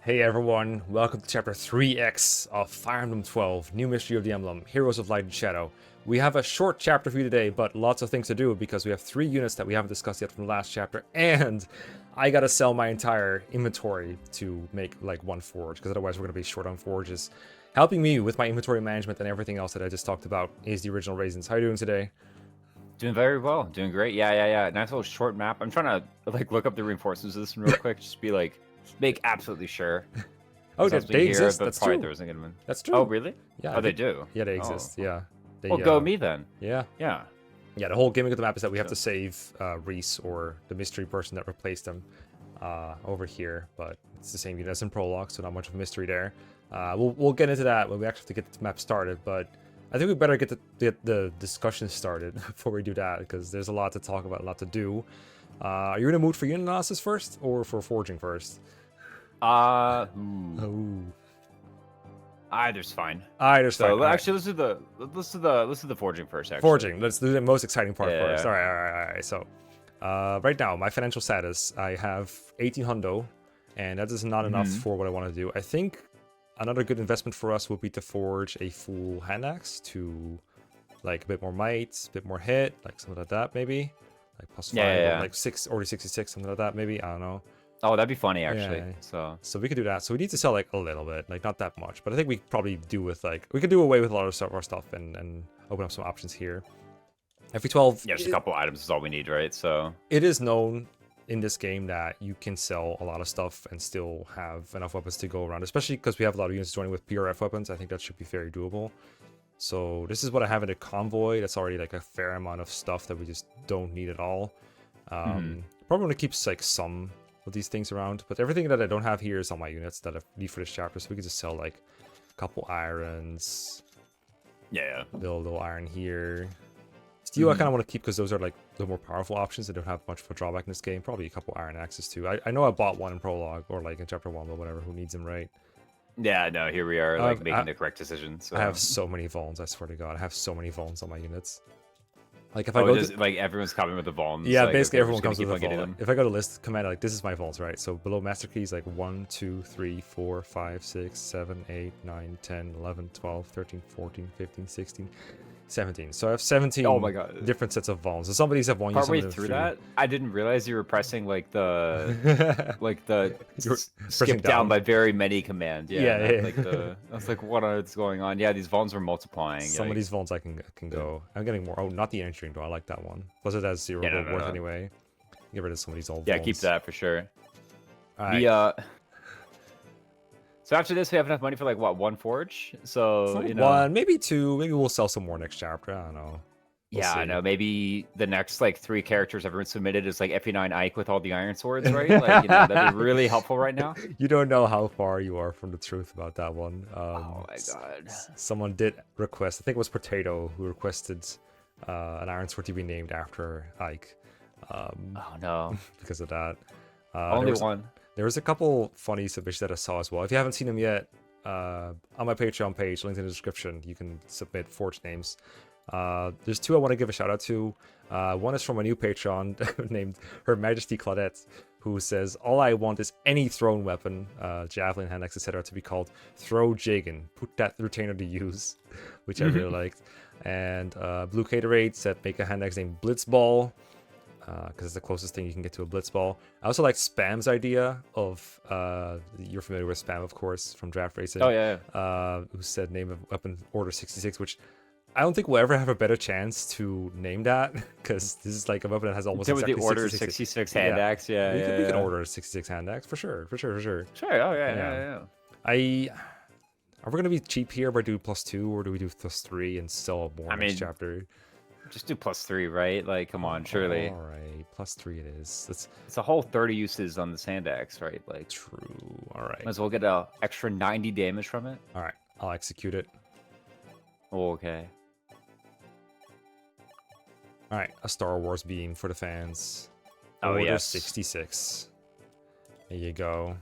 Hey everyone, welcome to chapter 3X of Fire Emblem 12, New Mystery of the Emblem, Heroes of Light and Shadow. We have a short chapter for you today, but lots of things to do because we have 3 units that we haven't discussed yet from the last chapter, and I gotta sell my entire inventory to make like one forge, because otherwise we're gonna be short on forges. Helping me with my inventory management and everything else that I just talked about is the original Raisins. How are you doing today? Doing very well. Doing great. Yeah. Nice little short map. I'm trying to like look up the reinforcements of this one real quick. Just be like, make absolutely sure. Oh, There's they something here, exist. but That's probably true. there isn't gonna win. That's true. Oh, really? Yeah. Oh, they do. Yeah, they exist. Oh. Yeah. They, Well, go me then. Yeah. Yeah. Yeah, the whole gimmick of the map is that we have to save Reese or the mystery person that replaced him over here, but it's the same unit as in Prologue, so not much of a mystery there. We'll get into that when we actually have to get the map started, but I think we better get the discussion started before we do that, because there's a lot to talk about, a lot to do. Are you in a mood for unit analysis first, or for forging first? Either's fine. Either's fine. So actually, let's do the forging first. Actually. Forging. Let's do the most exciting part Yeah. first. All right. So, right now, my financial status, I have 18 hundo, and that is not enough for what I want to do. I think another good investment for us would be to forge a full hand axe to, like, a bit more might, a bit more hit, like something like that, maybe. Like plus 5, or like 6, already 66, something like that, maybe. I don't know. Oh, that'd be funny actually. Yeah. So we could do that. So we need to sell like a little bit, like not that much, but I think we probably do with like, we could do away with a lot of our stuff and open up some options here. FE12. Yeah, just a couple items is all we need, right? So it is known in this game that you can sell a lot of stuff and still have enough weapons to go around, especially because we have a lot of units joining with PRF weapons. I think that should be very doable. So this is what I have in a convoy. That's already like a fair amount of stuff that we just don't need at all. Probably want to keep like some of these things around, but everything that I don't have here is on my units that I need for this chapter, so we could just sell like a couple irons. Yeah. Little iron here. Steel I kind of want to keep because those are like the more powerful options. They don't have much of a drawback in this game. Probably a couple iron axes too. I know I bought one in Prologue or like in chapter 1, but whatever, who needs them, right? Yeah, no, here we are, like making the correct decision. So. I have so many Vulns, I swear to God. I have so many Vulns on my units. Like if I go to, like everyone's coming with the Vulns. Yeah, like, basically everyone comes with a Vuln. Vuln. If I go to list command, like this is my Vulns, right? So below master keys, like 1, 2, 3, 4, 5, 6, 7, 8, 9, 10, 11, 12, 13, 14, 15, 16, 17. So I have 17 oh my God. different sets of Vulns. So some of these have one use. Partway through that, I didn't realize you were pressing like the skip down by very many command. Yeah. Like I was like, what is going on? Yeah, these Vulns were multiplying. Some of these Vulns I can go. I'm getting more. Oh, not the entering door. I like that one. Plus it has 0 worth anyway. Get rid of some of these old Vulns. Yeah, keep that for sure. Right. So after this, we have enough money for like what, one forge? So you know, one, maybe 2. Maybe we'll sell some more next chapter. I don't know. We'll see. I know. Maybe the next like 3 characters everyone submitted is like FE9 Ike with all the iron swords, right? Like, you know, that'd be really helpful right now. You don't know how far you are from the truth about that one. Oh my God. Someone did request. I think it was Potato who requested an iron sword to be named after Ike. Oh no. Because of that. Only one. There was a couple funny submissions that I saw as well. If you haven't seen them yet, on my Patreon page, linked in the description, you can submit forge names. There's 2 I want to give a shout out to. One is from a new Patreon named Her Majesty Claudette, who says, all I want is any thrown weapon, javelin, hand axe, etc., to be called Throw Jagan. Put that retainer to use, which I really liked. And Blue Caterade said, make a hand axe named Blitzball, because it's the closest thing you can get to a Blitzball. I also like Spam's idea of, you're familiar with Spam, of course, from Draft Racing. Oh, yeah. Who said name of weapon Order 66, which I don't think we'll ever have a better chance to name that, because this is like a weapon that has almost exactly with the Order 66 hand axe, we can order a 66 hand axe, for sure. Sure, oh, yeah. Are we going to be cheap here by do +2, or do we do +3 and sell more next chapter? Just do +3, right? Like, come on, surely. All right, +3 it is. It's a whole 30 uses on the sand axe, right? Like, true. All right. Might as well get an extra 90 damage from it. All right, I'll execute it. Oh, okay. All right, a Star Wars beam for the fans. Oh, Order yes. 66. There you go.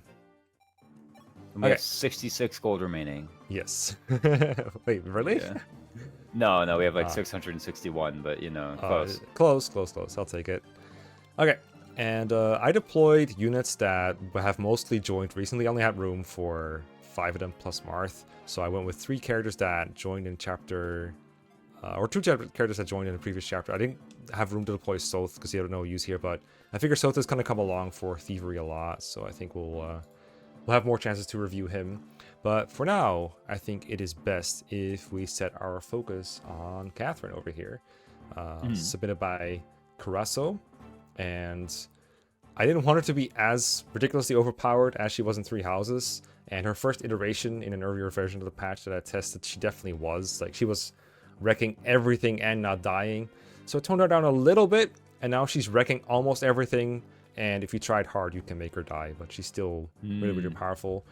We have 66 gold remaining. Yes. Wait, really? Yeah. No, we have like 661, but you know, close. Close. I'll take it. Okay, And I deployed units that have mostly joined recently. I only had room for 5 of them plus Marth. So I went with 3 characters that joined in chapter... or 2 characters that joined in the previous chapter. I didn't have room to deploy Soth because he had no use here, but I figure Soth is going to come along for Thievery a lot. So I think we'll have more chances to review him. But for now, I think it is best if we set our focus on Catherine over here. Submitted by Carasso. And I didn't want her to be as ridiculously overpowered as she was in 3 Houses. And her first iteration in an earlier version of the patch that I tested, she definitely was. Like, she was wrecking everything and not dying. So I toned her down a little bit, and now she's wrecking almost everything. And if you tried hard, you can make her die, but she's still really, really powerful.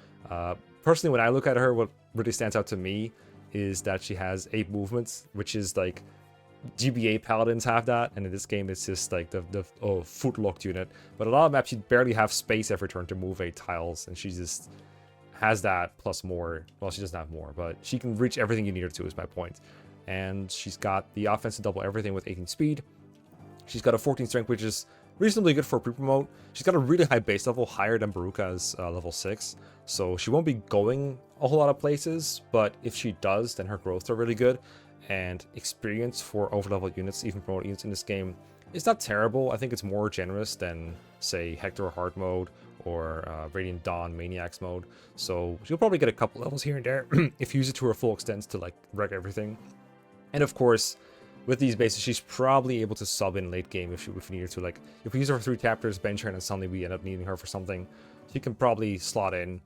Personally, when I look at her, what really stands out to me is that she has 8 movements, which is like... GBA paladins have that, and in this game it's just like the foot-locked unit. But a lot of maps you barely have space every turn to move 8 tiles, and she just has that plus more. Well, she doesn't have more, but she can reach everything you need her to, is my point. And she's got the offense to double everything with 18 speed. She's got a 14 strength, which is reasonably good for a pre-promote. She's got a really high base level, higher than Baruka's level 6. So she won't be going a whole lot of places, but if she does, then her growths are really good. And experience for overleveled units, even promoted units in this game, is not terrible. I think it's more generous than, say, Hector Hard mode or Radiant Dawn Maniacs mode. So she'll probably get a couple levels here and there if you use it to her full extent to like wreck everything. And of course, with these bases, she's probably able to sub in late game if you need her to. Like, if we use her for 3 chapters, bench her, and then suddenly we end up needing her for something, she can probably slot in.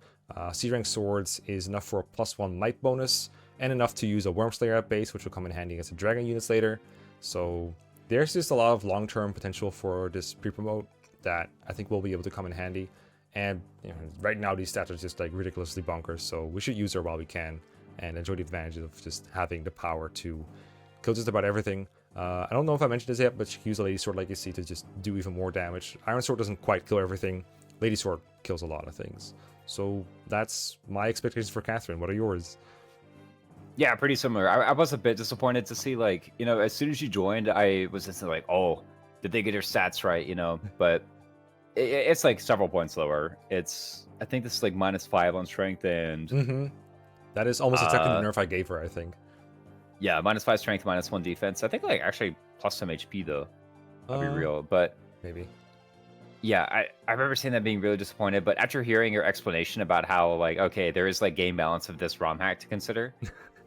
C-rank swords is enough for a +1 might bonus, and enough to use a Wormslayer at base, which will come in handy against the Dragon units later. So there's just a lot of long-term potential for this pre-promote that I think will be able to come in handy. And you know, right now these stats are just like ridiculously bonkers, so we should use her while we can and enjoy the advantages of just having the power to kill just about everything. I don't know if I mentioned this yet, but she can use a Lady Sword Legacy to just do even more damage. Iron Sword doesn't quite kill everything. Lady Sword kills a lot of things. So that's my expectations for Catherine. What are yours? Yeah, pretty similar. I was a bit disappointed to see, like, you know, as soon as you joined, I was just like, oh, did they get her stats right, you know? But it's like several points lower. I think this is like -5 on strength and... That is almost exactly the nerf I gave her, I think. Yeah, -5 strength, -1 defense. I think like actually plus some HP though. I'll be real, but... Maybe. Yeah, I remember seeing that being really disappointed, but after hearing your explanation about how, like, okay, there is like game balance of this ROM hack to consider...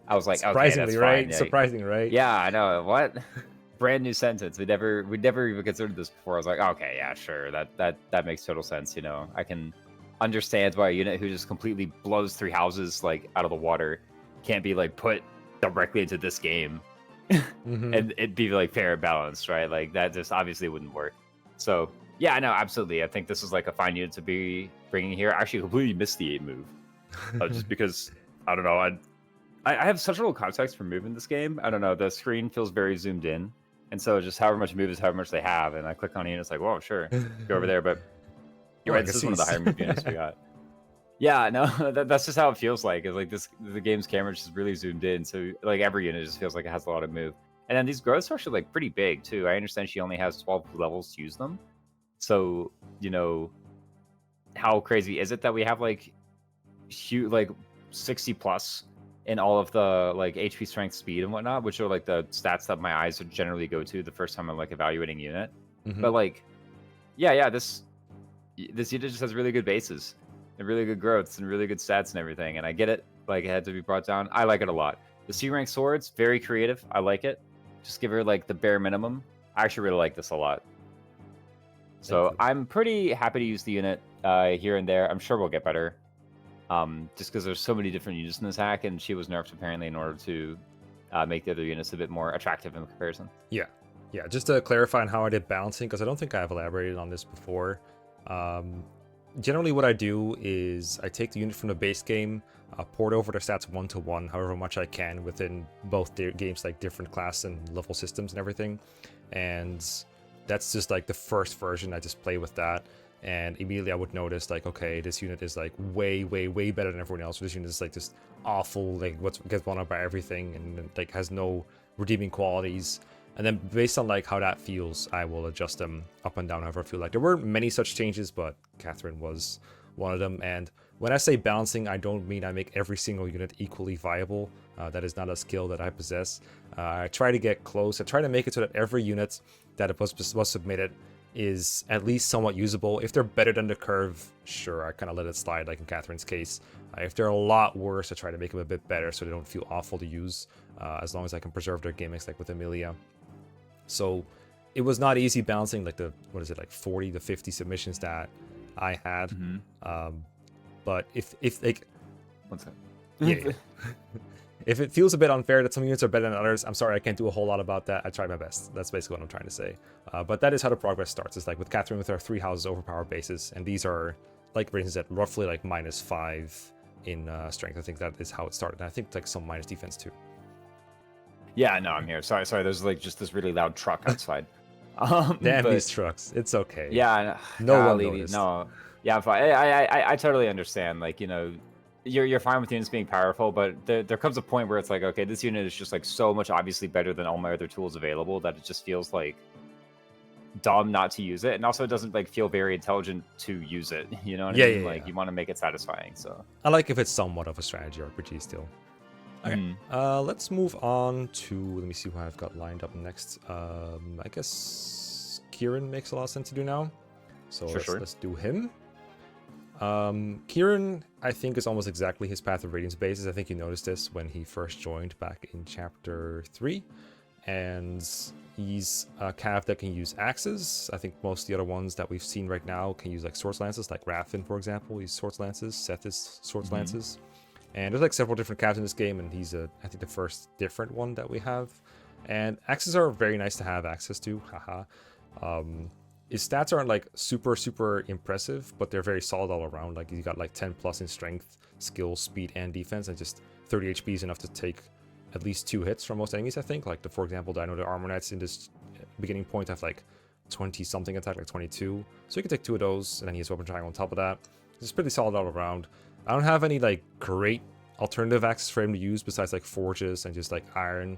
I was like, surprisingly, okay, that's right? fine. Yeah. Surprisingly, right? Yeah, I know. What? Brand new sentence. We never even considered this before. I was like, okay, yeah, sure. That makes total sense. You know, I can understand why a unit who just completely blows 3 houses like out of the water can't be like put directly into this game and it'd be like fair and balanced, right? Like that just obviously wouldn't work. So yeah, no, absolutely. I think this is like a fine unit to be bringing here. I actually completely missed the 8 move, just because I don't know. I have such little context for move in this game. I don't know. The screen feels very zoomed in. And so just however much move is however much they have. And I click on it and it's like, whoa, sure. Go over there. But you're right. This is one of the higher move units we got. Yeah, no, that's just how it feels like. It's like the game's camera just really zoomed in. So like every unit just feels like it has a lot of move. And then these growths are actually like pretty big too. I understand she only has 12 levels to use them. So, you know, how crazy is it that we have like huge, like 60 plus in all of the like HP, strength, speed, and whatnot, which are like the stats that my eyes would generally go to the first time I'm like evaluating unit. But like, yeah, this unit just has really good bases and really good growths and really good stats and everything. And I get it, like it had to be brought down. I like it a lot. The C rank swords, very creative. I like it. Just give her like the bare minimum. I actually really like this a lot. So I'm pretty happy to use the unit here and there. I'm sure we'll get better. Just because there's so many different units in this hack, and she was nerfed apparently in order to make the other units a bit more attractive in comparison. Yeah, just to clarify on how I did balancing, because I don't think I've elaborated on this before. Generally what I do is I take the unit from the base game, port over their stats 1-to-1, however much I can within both their games, like different class and level systems and everything. And that's just like the first version. I just play with that. And immediately I would notice, like, okay, this unit is like way better than everyone else. This unit is like just awful, like gets one up by everything and like has no redeeming qualities. And And then based on like how that feels, I will adjust them up and down however I feel like. There weren't many such changes, but Catherine was one of them. And when I say balancing, I don't mean I make every single unit equally viable. That is not a skill that I possess. I try to get close. I try to make it so that every unit that was submitted is at least somewhat usable. If they're better than the curve, sure, I kind of let it slide, like in Catherine's case. If they're a lot worse, I try to make them a bit better so they don't feel awful to use, as long as I can preserve their gimmicks, like with Amelia. So it was not easy balancing like the, 40 to 50 submissions that I had. But if like, one second. Yeah. If it feels a bit unfair that some units are better than others, I'm sorry, I can't do a whole lot about that. I tried my best. That's basically what I'm trying to say. But that is how the progress starts. It's like with Catherine with our 3 houses overpower bases, and these are, like Raisin said, roughly like -5 in strength. I think that is how it started. And I think like some minus defense too. Yeah, no, I'm here. Sorry. There's like just this really loud truck outside. Damn but, these trucks. It's okay. Yeah. No one noticed. No. Yeah, I'm fine. I totally understand. Like, you know, you're fine with units being powerful, but there comes a point where it's like, okay, this unit is just like so much obviously better than all my other tools available that it just feels like dumb not to use it, and also it doesn't like feel very intelligent to use it. You know what I mean? Like you want to make it satisfying. So I like if it's somewhat of a strategy RPG still. Okay, let's move on to, let me see who I've got lined up next. I guess Kieran makes a lot of sense to do now. So let's do him. Kieran, I think, is almost exactly his Path of Radiance basis. I think you noticed this when he first joined back in Chapter 3. And he's a cav that can use axes. I think most of the other ones that we've seen right now can use like swords lances, like Raffin, for example. He's swords lances, Seth is swords lances. And there's like several different calves in this game, and he's I think the first different one that we have. And axes are very nice to have access to, haha. His stats aren't like super impressive, but they're very solid all around. Like he's got like 10 plus in strength, skill, speed, and defense, and just 30 HP is enough to take at least 2 hits from most enemies, I think. Like for example, I know the Armor Knights in this beginning point have like 20 something attack, like 22. So you can take 2 of those, and then he has Weapon Triangle on top of that. It's pretty solid all around. I don't have any like great alternative axes for him to use besides like forges and just like iron.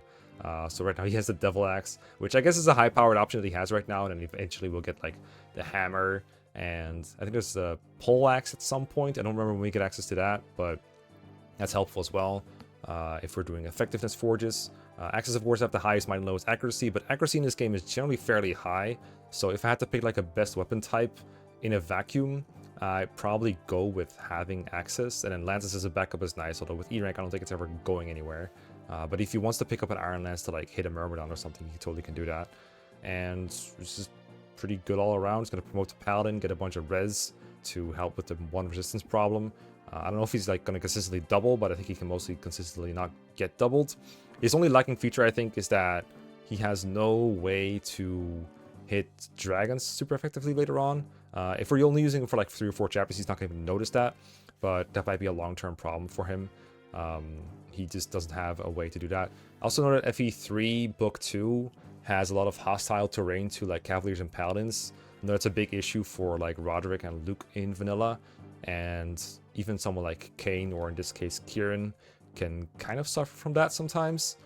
So right now he has the Devil Axe, which I guess is a high-powered option that he has right now, and then eventually we'll get like the hammer, and I think there's a pole axe at some point. I don't remember when we get access to that, but that's helpful as well if we're doing effectiveness forges. Axes of course have the highest might and lowest accuracy, but accuracy in this game is generally fairly high. So if I had to pick like a best weapon type in a vacuum, I'd probably go with having access, and then lances as a backup is nice, although with E rank I don't think it's ever going anywhere. But if he wants to pick up an Iron Lance to like hit a Myrmidon or something, he totally can do that. And it's just pretty good all around. He's going to promote to Paladin, get a bunch of res to help with the 1 resistance problem. I don't know if he's like going to consistently double, but I think he can mostly consistently not get doubled. His only lacking feature, I think, is that he has no way to hit dragons super effectively later on. If we're only using him for like 3 or 4 chapters, he's not going to even notice that, but that might be a long-term problem for him. He just doesn't have a way to do that. I also know that FE3 Book 2 has a lot of hostile terrain to like Cavaliers and Paladins. I know that's a big issue for like Roderick and Luke in vanilla, and even someone like Kane, or in this case Kieran, can kind of suffer from that sometimes.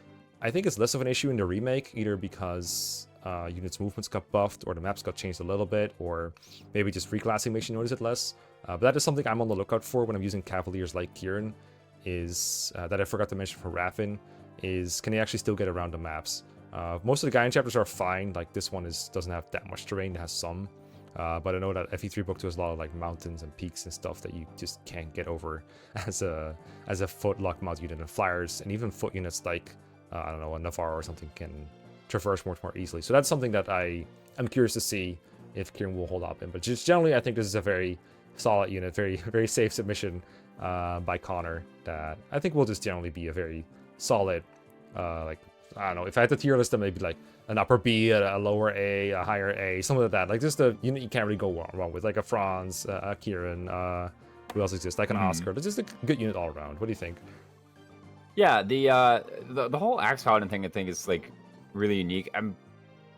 I think it's less of an issue in the remake, either because units' movements got buffed, or the maps got changed a little bit, or maybe just reclassing makes you notice it less. But that is something I'm on the lookout for when I'm using Cavaliers like Kieran, is that I forgot to mention for Raffin, is can he actually still get around the maps. Most of the Gaiden chapters are fine, like this one doesn't have that much terrain, it has some. But I know that FE3 Book 2 has a lot of like mountains and peaks and stuff that you just can't get over as a foot lock mount unit, and flyers and even foot units like I don't know, a Navarro or something can traverse much more easily. So that's something that I'm curious to see if Kieran will hold up in. But just generally, I think this is a very solid unit, very safe submission by Connor, that I think will just generally be a very solid, like, I don't know, if I had to tier list them, maybe like an upper B, a lower A, a higher A, something like that. Like just a unit you can't really go wrong with, like a Franz, a Kieran, who else exists, like an Oscar. It's just a good unit all around. What do you think? Yeah, the whole Axe Paladin thing, I think, is like really unique. I'm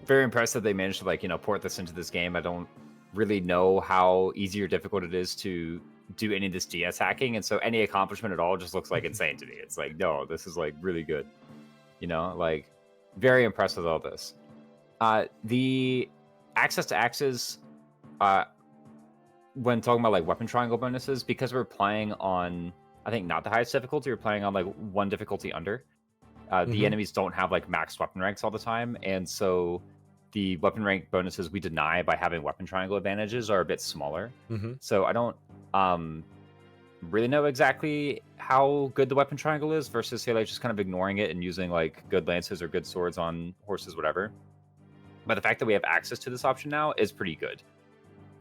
very impressed that they managed to like, you know, port this into this game. I don't really know how easy or difficult it is to do any of this DS hacking, and so any accomplishment at all just looks like insane to me. It's like, no, this is like really good, you know, like very impressed with all this. The access to axes, when talking about like weapon triangle bonuses, because we're playing on, I think not the highest difficulty, we're playing on like one difficulty under. The enemies don't have like maxed weapon ranks all the time, and so the weapon rank bonuses we deny by having weapon triangle advantages are a bit smaller. So I don't really know exactly how good the weapon triangle is versus say like just kind of ignoring it and using like good lances or good swords on horses, whatever. But the fact that we have access to this option now is pretty good.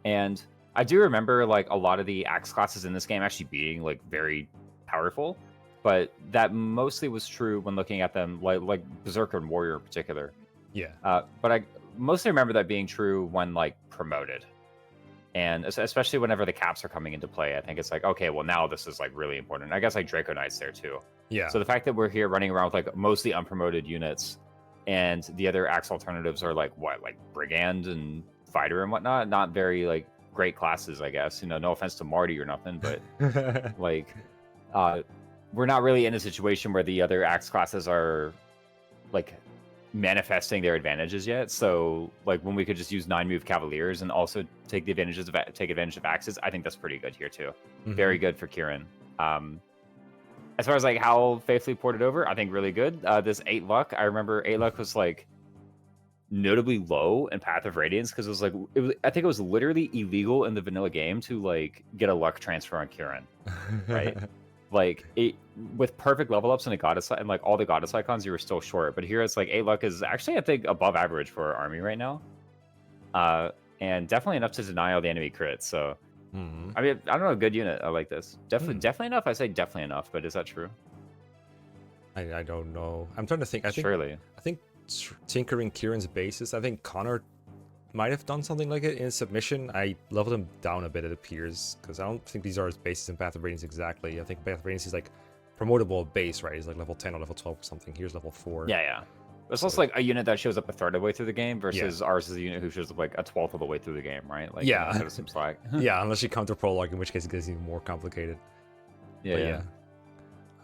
And I do remember like a lot of the axe classes in this game actually being like very powerful, but that mostly was true when looking at them like Berserker and Warrior in particular. Yeah. But I mostly remember that being true when like promoted. And especially whenever the caps are coming into play, I think it's like, okay, well now this is like really important. I guess like Draco Knight's there too. Yeah. So the fact that we're here running around with like mostly unpromoted units, and the other axe alternatives are like what, like Brigand and Fighter and whatnot, not very like great classes, I guess. You know, no offense to Marty or nothing, but like, we're not really in a situation where the other axe classes are like manifesting their advantages yet. So like when we could just use 9-move Cavaliers and also take advantage of axes, I think that's pretty good here too. Very good for Kieran. As far as like how faithfully ported over, I think really good. This 8 luck, I remember 8 luck was like notably low in Path of Radiance because I think it was literally illegal in the vanilla game to like get a luck transfer on Kieran, right? Like it with perfect level ups and a goddess and like all the goddess icons, you were still short. But here it's like 8 luck is actually I think above average for our army right now, and definitely enough to deny all the enemy crits. So I mean, I don't know, a good unit. I like this. Definitely enough. I say definitely enough, but is that true? I don't know. I'm trying to think. I think tinkering Kieran's bases. I think Connor might have done something like it in submission. I leveled him down a bit, it appears, because I don't think these are his bases in Path of Radiance exactly. I think Path of Radiance is like promotable base, right? He's like level 10 or level 12 or something. Here's level 4. Yeah. It's also like a unit that shows up a third of the way through the game versus ours is a unit who shows up like a 12th of the way through the game, right? Like, yeah, that seems like. Yeah, unless you counter prologue, in which case it gets even more complicated. Yeah.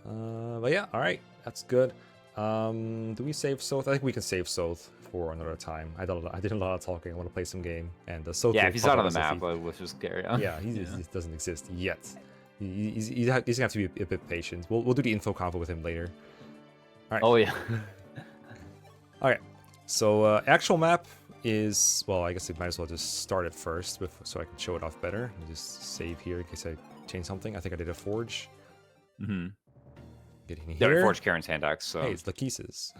But yeah, all right, that's good. Do we save Soth? I think we can save Soth for another time. I did a lot of talking. I want to play some game, and the Soth. Yeah, if he's not on the map, let's just carry on. Yeah, he doesn't exist yet. He's gonna have to be a bit patient. We'll do the info convo with him later. All right. Oh yeah. All right. So actual map is, well, I guess we might as well just start it first so I can show it off better. Let me just save here in case I change something. I think I did a forge. Getting here. Yeah, forge Karen's hand axe. So. Hey, it's Lachesis.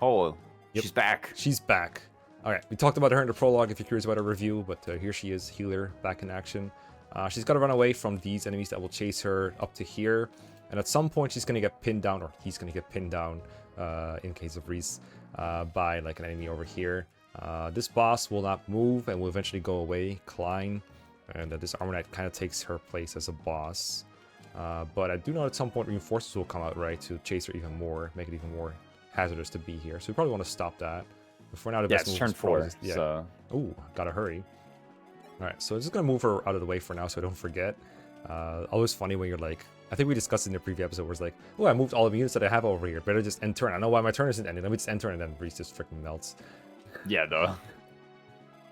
Oh, yep. She's back. She's back. All right, we talked about her in the prologue if you're curious about a review, but here she is, healer, back in action. She's got to run away from these enemies that will chase her up to here, and at some point she's going to get pinned down, or he's going to get pinned down, in case of Reese, by like an enemy over here. This boss will not move and will eventually go away, Klein, and this Armor Knight kind of takes her place as a boss. But I do know at some point reinforcements will come out, right, to chase her even more, make it even more hazardous to be here. So we probably want to stop that. But for now, the best move turn is 4. Yeah. So. Ooh, gotta hurry. All right, so I'm just gonna move her out of the way for now, so I don't forget. Always funny when you're like, I think we discussed in the previous episode, where it's like, oh, I moved all the units that I have over here. Better just end turn. I know why my turn isn't ending. Let me just end turn, and then Reese just freaking melts. Yeah, though.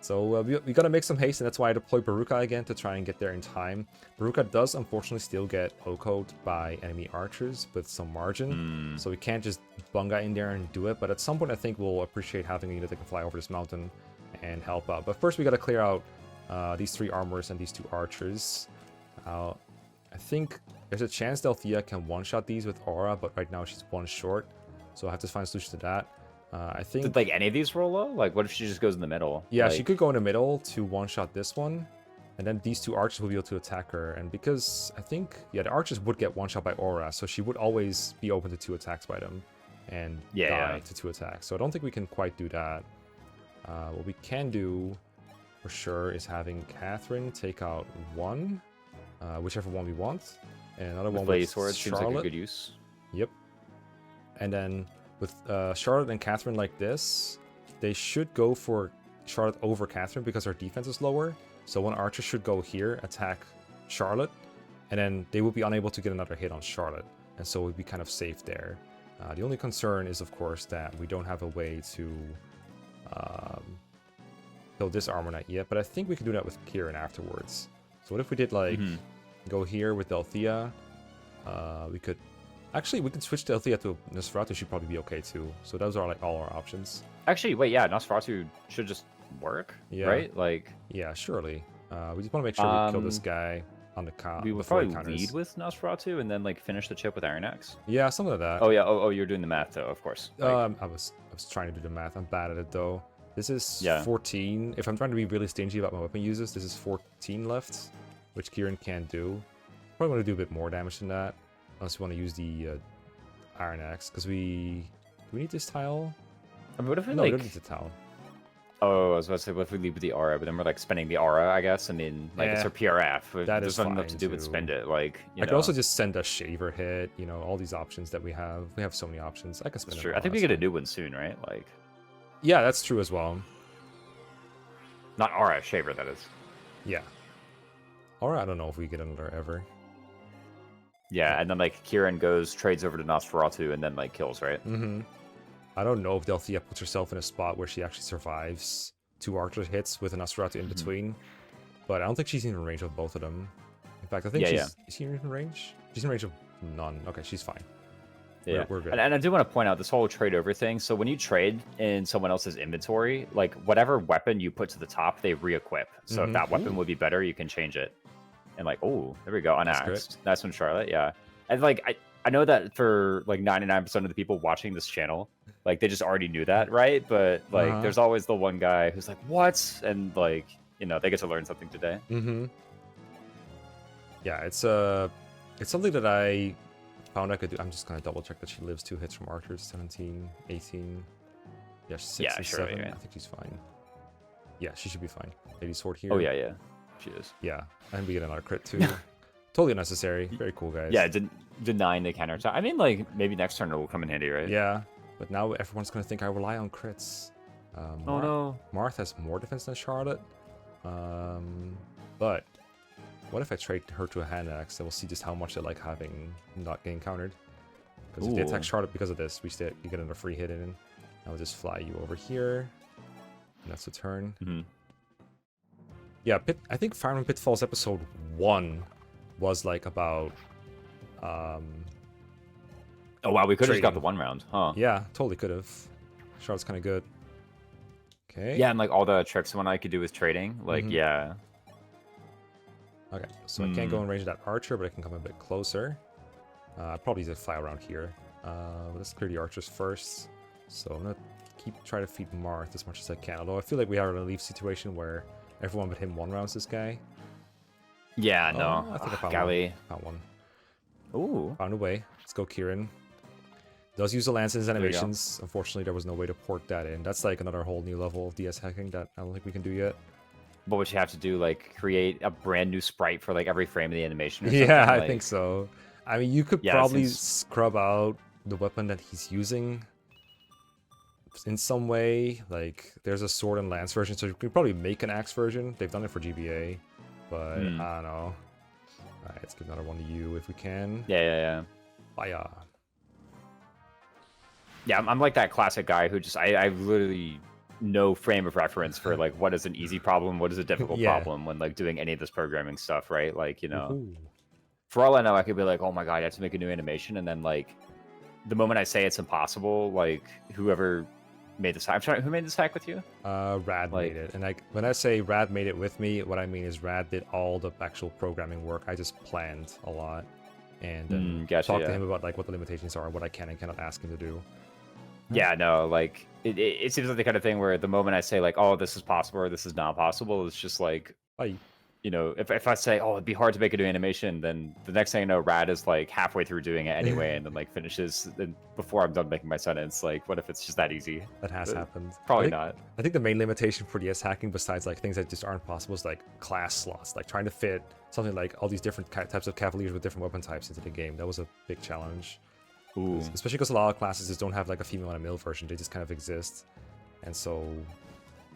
So we gotta make some haste, and that's why I deploy Baruka again to try and get there in time. Baruka does unfortunately still get OCO'd by enemy archers with some margin, so we can't just bunga in there and do it. But at some point, I think we'll appreciate having a unit that can fly over this mountain and help out. But first, we gotta clear out these 3 armors and these 2 archers. I think there's a chance Delthea can one-shot these with Aura, but right now she's 1 short, so I have to find a solution to that. I think. Did like any of these roll low? Like, what if she just goes in the middle? Yeah, like... she could go in the middle to one-shot this one, and then these 2 archers will be able to attack her. And because I think, yeah, the archers would get one-shot by Aura, so she would always be open to 2 attacks by them and die to 2 attacks. So I don't think we can quite do that. What we can do for sure is having Catherine take out 1, whichever one we want, and another one with Sword Charlotte. Seems like a good use. Yep. And then with Charlotte and Catherine like this, they should go for Charlotte over Catherine because her defense is lower. So 1 archer should go here, attack Charlotte, and then they will be unable to get another hit on Charlotte. And so we'll be kind of safe there. The only concern is, of course, that we don't have a way to build this armor knight yet, but I think we can do that with Kieran afterwards. So what if we did like go here with Althea? We could switch to Althea to Nosferatu. Should probably be okay too. So those are like all our options. Actually, wait, yeah, Nosferatu should just work, right? Like, yeah, surely. We just want to make sure we kill this guy on the count. We would probably lead with Nosferatu and then like finish the chip with Iron Axe. Yeah, something like that. Oh yeah. Oh, you're doing the math though, of course. Like, I was trying to do the math. I'm bad at it though. This is 14. If I'm trying to be really stingy about my weapon uses, this is 14 left, which Kieran can't do. Probably want to do a bit more damage than that, unless we want to use the Iron Axe. Because do we need this tile? I mean, what if we no, like? We don't need the tile. Oh, I was about to say, what if we leave with the aura, but then we're like spending the aura, I guess. I mean, like it's our PRF. There's nothing enough to do but spend it. Like, I could also just send a shaver hit. You know, all these options that we have. We have so many options. I can spend. That's true. I think we get a new one soon, right? Like. Yeah, that's true as well. Not aura, shaver, that is. Yeah. Aura, I don't know if we get another ever. Yeah, and then like Kieran trades over to Nosferatu, and then like kills, right? Mm-hmm. I don't know if Delthea puts herself in a spot where she actually survives 2 archer hits with a Nosferatu in between, but I don't think she's in range of both of them. In fact, I think is she in range? She's in range of none. Okay, she's fine. Yeah, we're good. And I do want to point out this whole trade over thing. So when you trade in someone else's inventory, like whatever weapon you put to the top, they re-equip. So if that weapon would be better, you can change it. And like, oh, there we go, unaxed. Nice one, Charlotte. Yeah, and like I know that for like 99% of the people watching this channel, like they just already knew that, right? But like, there's always the one guy who's like, "What?" And like, you know, they get to learn something today. Yeah, it's something that I found I could do. I'm just gonna double check that she lives 2 hits from archers, 17, 18. Yeah, she's 6 and 7. I think she's fine. Yeah, she should be fine. Lady sword here. Oh yeah, she is. Yeah, and we get another crit too. Totally unnecessary. Very cool, guys. Yeah, denying the counter attack. I mean, like maybe next turn it will come in handy, right? Yeah, but now everyone's gonna think I rely on crits. Oh no. Marth has more defense than Charlotte. But what if I trade her to a hand axe? Then we'll see just how much I like having not getting countered. Because if they attack Charlotte because of this, you get another free hit in. I'll just fly you over here. And that's the turn. Yeah, I think Fireman Pitfalls episode 1 was like about oh wow, we could have just got the 1 round, huh? Yeah, totally could have. Charlotte's kind of good. Okay. Yeah, and like all the tricks one I could do with trading, like yeah. Okay, so I can't go in range of that archer, but I can come a bit closer. I'd probably just fly around here. Let's clear the archers first. So I'm gonna try to feed Marth as much as I can. Although I feel like we are in a leave situation where everyone but him 1-rounds this guy. Yeah, no. I think I found one. Ooh. Found a way. Let's go, Kieran. Does use the lance in his animations. Unfortunately, there was no way to port that in. That's like another whole new level of DS hacking that I don't think we can do yet. What would you have to do? Like create a brand new sprite for like every frame of the animation? Or something? Yeah, like... I think so. I mean, you could probably scrub out the weapon that he's using in some way. Like, there's a sword and lance version, so you could probably make an axe version. They've done it for GBA. But I don't know. Alright, let's give another one to you if we can. Yeah. Fire. Yeah, I'm like that classic guy who just I literally no frame of reference for like what is an easy problem, what is a difficult problem when like doing any of this programming stuff, right? Like, you know, for all I know, I could be like, oh my god, I have to make a new animation, and then like the moment I say it's impossible, like whoever made this hack. I'm sorry, who made this hack with you? Radd made it. And like when I say Radd made it with me, what I mean is Radd did all the actual programming work. I just planned a lot and then talked to him about like what the limitations are and what I can and cannot ask him to do. Yeah, no, like it seems like the kind of thing where the moment I say like, oh, this is possible or this is not possible, it's just like, you know, if I say, oh, it'd be hard to make a new animation, then the next thing I know, Radd is like halfway through doing it anyway, and then like finishes before I'm done making my sentence. Like, what if it's just that easy? That has happened. Probably not. I think the main limitation for DS hacking, besides like things that just aren't possible, is like class slots. Like trying to fit something like all these different types of cavaliers with different weapon types into the game. That was a big challenge. Ooh. Especially because a lot of classes just don't have like a female and a male version. They just kind of exist. And so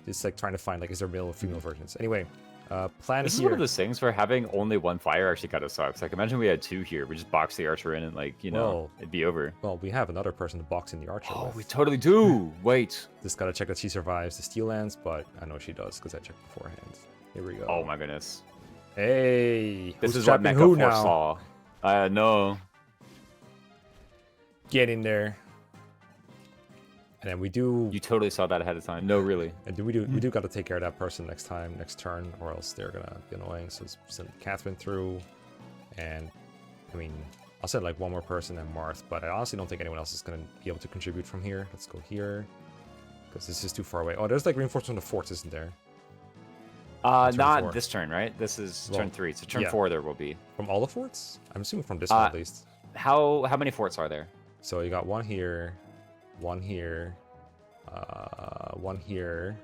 it's like trying to find like, is there male or female versions? Anyway, Plan This is here. one of those things where having only one fire actually kind of sucks. Like, imagine we had 2 here. We just box the archer in and, like, you know, Well, it'd be over. Well, we have another person to box in the archer Oh, with. we totally do. Wait. Just gotta check that she survives the steel lands, but I know she does because I checked beforehand. Here we go. Oh my goodness. Hey, This who's is what trapping Mecha who foresaw. now? No. Get in there. And then we do. You totally saw that ahead of time. No, really. And we do got to take care of that person next turn, or else they're gonna be annoying. So let's send Catherine through, and I mean, I'll send like one more person and Marth, but I honestly don't think anyone else is gonna be able to contribute from here. Let's go here, because this is too far away. Oh, there's like reinforcement of forts, isn't there? Not 4. this turn, right? This is Well, turn 3. So turn yeah. 4 there will be. From all the forts? I'm assuming from this one at least. How many forts are there? So you got one here, one here, one here,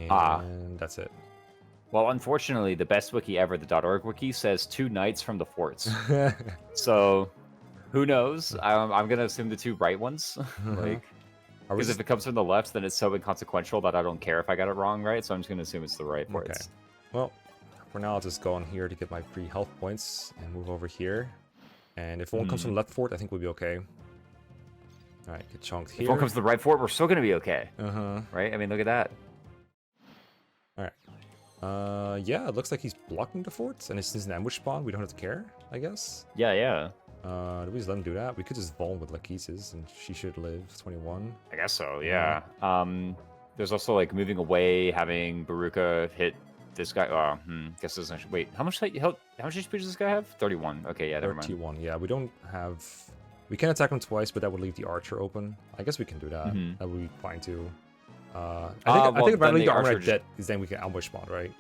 and that's it. Well, unfortunately, the best wiki ever, the .org wiki, says 2 knights from the forts. So, who knows? I'm gonna assume the 2 right ones. Like, because if it comes from the left, then it's so inconsequential that I don't care if I got it wrong, right? So I'm just gonna assume it's the right forts. Okay. Well, for now, I'll just go on here to get my free health points and move over here. And if one comes from the left fort, I think we'll be okay. All right, get chunked here. If one comes to the right fort, we're still gonna be okay. Uh-huh. Right? I mean, look at that. All right. Yeah, it looks like he's blocking the forts, and it's an ambush spawn. We don't have to care, I guess. Yeah, yeah. Do we just let him do that? We could just Vuln with Lachesis, and she should live 21. I guess so, yeah. There's also, like, moving away, having Baruka hit this guy. Guess this is wait, how much HP does this guy have? 31. Okay, yeah, never mind. 31, yeah. We don't have... We can attack him twice, but that would leave the archer open. I guess we can do that. That would be fine, too. I think if I leave the armor at dead, then we can ambush spawn, right?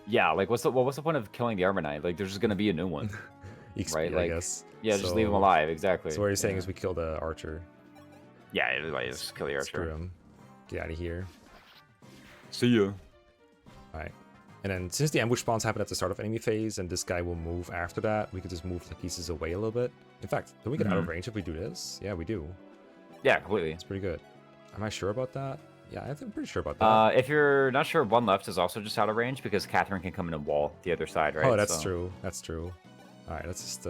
Yeah, like, what's the point of killing the armor knight? Like, there's just gonna be a new one. XP, right? I Like, guess. yeah, just leave him alive, exactly. So what you're saying is we kill the archer. Yeah, like, just kill the archer. Screw him. Get out of here. See ya. Alright. And then since the ambush spawns happen at the start of enemy phase, and this guy will move after that, we could just move the pieces away a little bit. In fact, do we get out of range if we do this? Yeah, we do. Yeah, completely. It's pretty good. Am I sure about that? Yeah, I think I'm pretty sure about that. If you're not sure, one left is also just out of range because Catherine can come in and wall the other side, right? Oh, that's true. That's true. Alright, let's just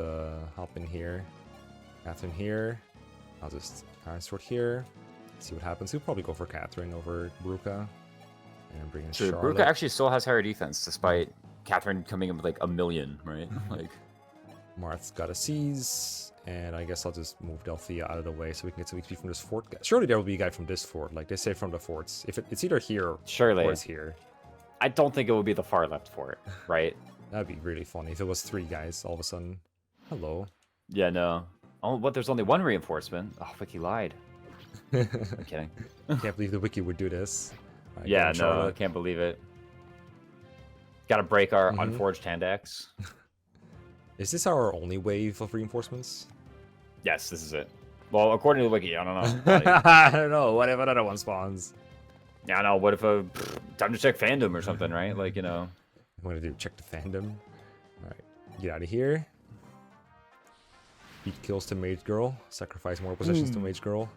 hop in here. Catherine here. I'll just Iron Sword here. See what happens. We'll probably go for Catherine over Bruka. And bring in So Charlotte. Baruka actually still has higher defense despite Catherine coming in with like 1,000,000, right? Like, Marth's got a seize, and I guess I'll just move Delphia out of the way so we can get some XP from this fort. Surely there will be a guy from this fort, like they say from the forts. If it's either here surely. or it's here. I don't think it would be the far left fort, right? That'd be really funny if it was 3 guys all of a sudden. Hello. Yeah, no. Oh, but there's only 1 reinforcement. Oh, Wiki lied. I'm kidding. Can't believe the wiki would do this. Right, Yeah, go on, no, Charlotte. I can't believe it. Gotta break our unforged hand axe. Is this our only wave of reinforcements? Yes, this is it. Well, according to the wiki, I don't know. Like, I don't know. What if another one spawns? yeah, I know. What if time to check fandom or something, right? Like, you know. I'm gonna do check the fandom. Alright, get out of here. Beat kills to Mage Girl. Sacrifice more possessions to Mage Girl.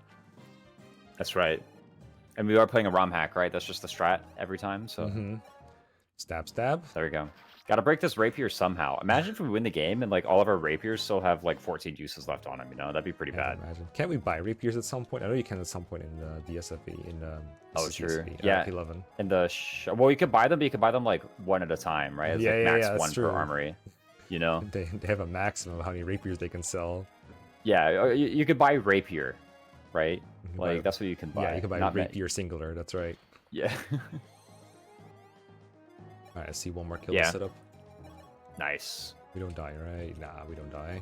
That's right. And we are playing a ROM hack, right? That's just the strat every time, so Stab, stab. there we go. Gotta break this rapier somehow. Imagine if we win the game and like all of our rapiers still have like 14 uses left on them, you know? That'd be pretty bad. Imagine. Can't we buy rapiers at some point? I know you can at some point in the DSFB, in Oh, sure. CSFB, Yeah. 11. And well, you could buy them, but you could buy them like 1 at a time, right? It's Yeah, like yeah, max yeah, that's 1 true. per armory. You know? They have a maximum of how many rapiers they can sell. Yeah, you could buy rapier, right? You can Like buy- that's what you can buy. Yeah, you can buy Not rapier singular, that's right. Yeah. Alright, I see one more kill Yeah. set up. Nice. We don't die, right? Nah, we don't die.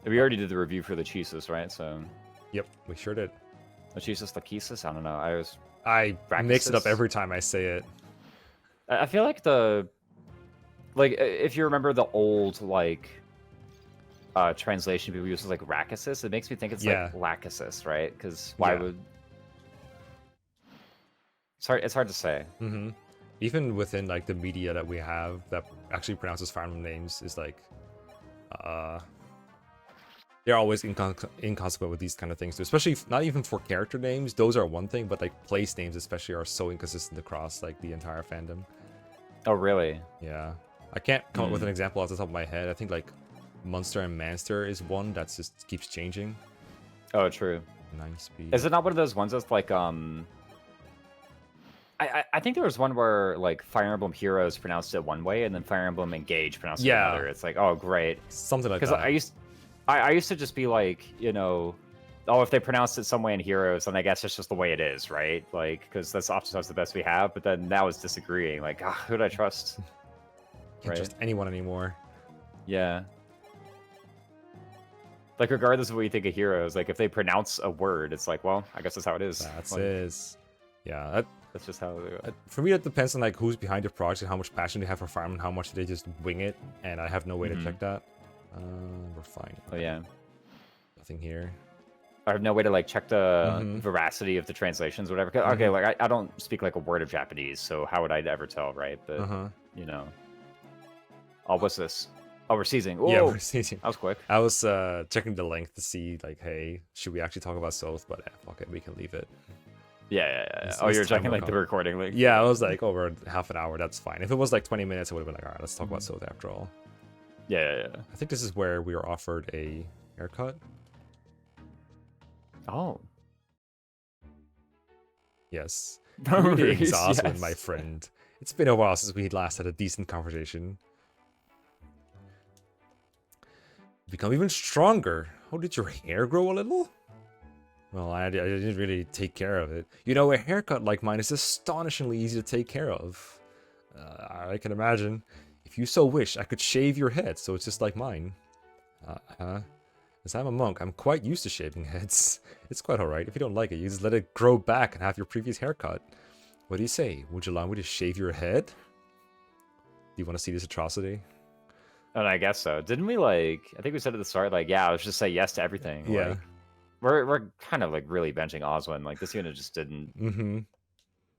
We already did the review for the Cheesus, right? So Yep, we sure did. the Cheesus Lachesis? I don't know. I mix it up Practices? every time I say it. I feel like if you remember the old like translation people use is like Rachesis, it makes me think it's Yeah. like Lachesis, right? Because why Yeah. would it's hard to say. Even within like the media that we have that actually pronounces Fire Emblem names is like they're always inconsequent with these kind of things too. Especially not even for character names, those are one thing, but like place names especially are so inconsistent across like the entire fandom. Oh, really? Yeah. I can't come up with an example off the top of my head. I think like Munster and Manster is one that just keeps changing. Oh, true. 9 speed. Is it not one of those ones that's like I think there was one where like Fire Emblem Heroes pronounced it one way and then Fire Emblem Engage pronounced it another. It's like, oh great. Something like Because that. I used to just be like, you know, oh, if they pronounced it some way in Heroes, then I guess it's just the way it is, right? Like, because that's oftentimes the best we have. But then now it's disagreeing. Like, who do I trust? Can't trust anyone anymore. Yeah. Like, regardless of what you think of Heroes, like, if they pronounce a word, it's like, well, I guess that's how it is. That's like, it. Yeah. That's just how it is. For me, it depends on like who's behind the project and how much passion they have for farming, how much they just wing it, and I have no way to check that. We're fine. Oh, yeah. Nothing here. I have no way to like check the veracity of the translations, or whatever. Okay, like I don't speak like a word of Japanese, so how would I ever tell, right? But you know, oh, what's this? Oh, we're seizing. Oh, yeah, we're seizing. That was quick. I was checking the length to see like, hey, should we actually talk about Soth? But fuck it, we can leave it. Yeah. Oh, you're checking like the recording link. Yeah, I was like over half an hour. That's fine. If it was like 20 minutes, I would have been like, all right, let's talk about Soth after all. Yeah. I think this is where we were offered a haircut. Oh. Yes. Greetings, Oswin, my friend. It's been a while since we last had a decent conversation. Become even stronger. Oh, did your hair grow a little? Well, I didn't really take care of it. You know, a haircut like mine is astonishingly easy to take care of. I can imagine. If you so wish, I could shave your head, so it's just like mine. As I'm a monk, I'm quite used to shaving heads. It's quite alright. If you don't like it, you just let it grow back and have your previous haircut. What do you say? Would you allow me to shave your head? Do you want to see this atrocity? And I guess so. Didn't we like? I think we said at the start, like, yeah, let's just say yes to everything. Yeah. Like, we're kind of like really benching Oswin. Like this unit just didn't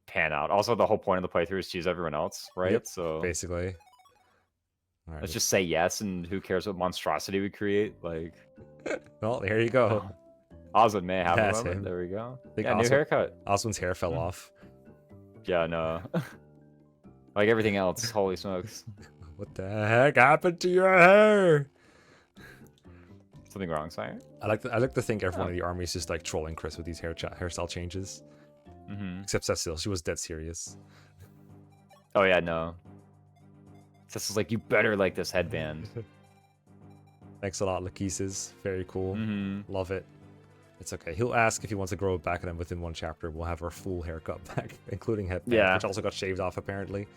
pan out. Also, the whole point of the playthrough is to choose everyone else, right? Yep, so basically. All right. Let's just say yes, and who cares what monstrosity we create? Like, well, there you go. Oswin may have That's a moment. him. There we go. Yeah, new haircut. Oswin's hair fell off. Yeah, no. Like everything else. Holy smokes. What the heck happened to your hair? Something wrong, sire? I like to think everyone in the army is just like trolling Chris with these hairstyle changes. Except Cecile, she was dead serious. Oh yeah, no. Cecile's like, you better like this headband. Thanks a lot, Lakeeses. Very cool. Love it. It's okay. He'll ask if he wants to grow it back, and then within one chapter, we'll have our full haircut back, including headband, which also got shaved off apparently.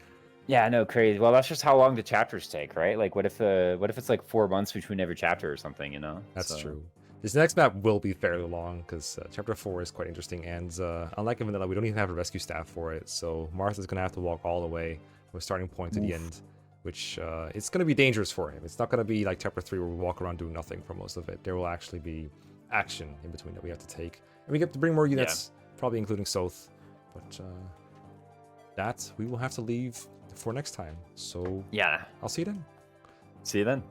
Yeah, no, crazy. Well, that's just how long the chapters take, right? Like, what if it's like 4 months between every chapter or something? You know? That's true. This next map will be fairly long because chapter 4 is quite interesting, and unlike in Vanilla, we don't even have a rescue staff for it. So Martha's gonna have to walk all the way from a starting point to the end, which it's gonna be dangerous for him. It's not gonna be like chapter 3 where we walk around doing nothing for most of it. There will actually be action in between that we have to take, and we get to bring more units, probably including Soth. But that we will have to leave for next time. So yeah, I'll see you then. See you then.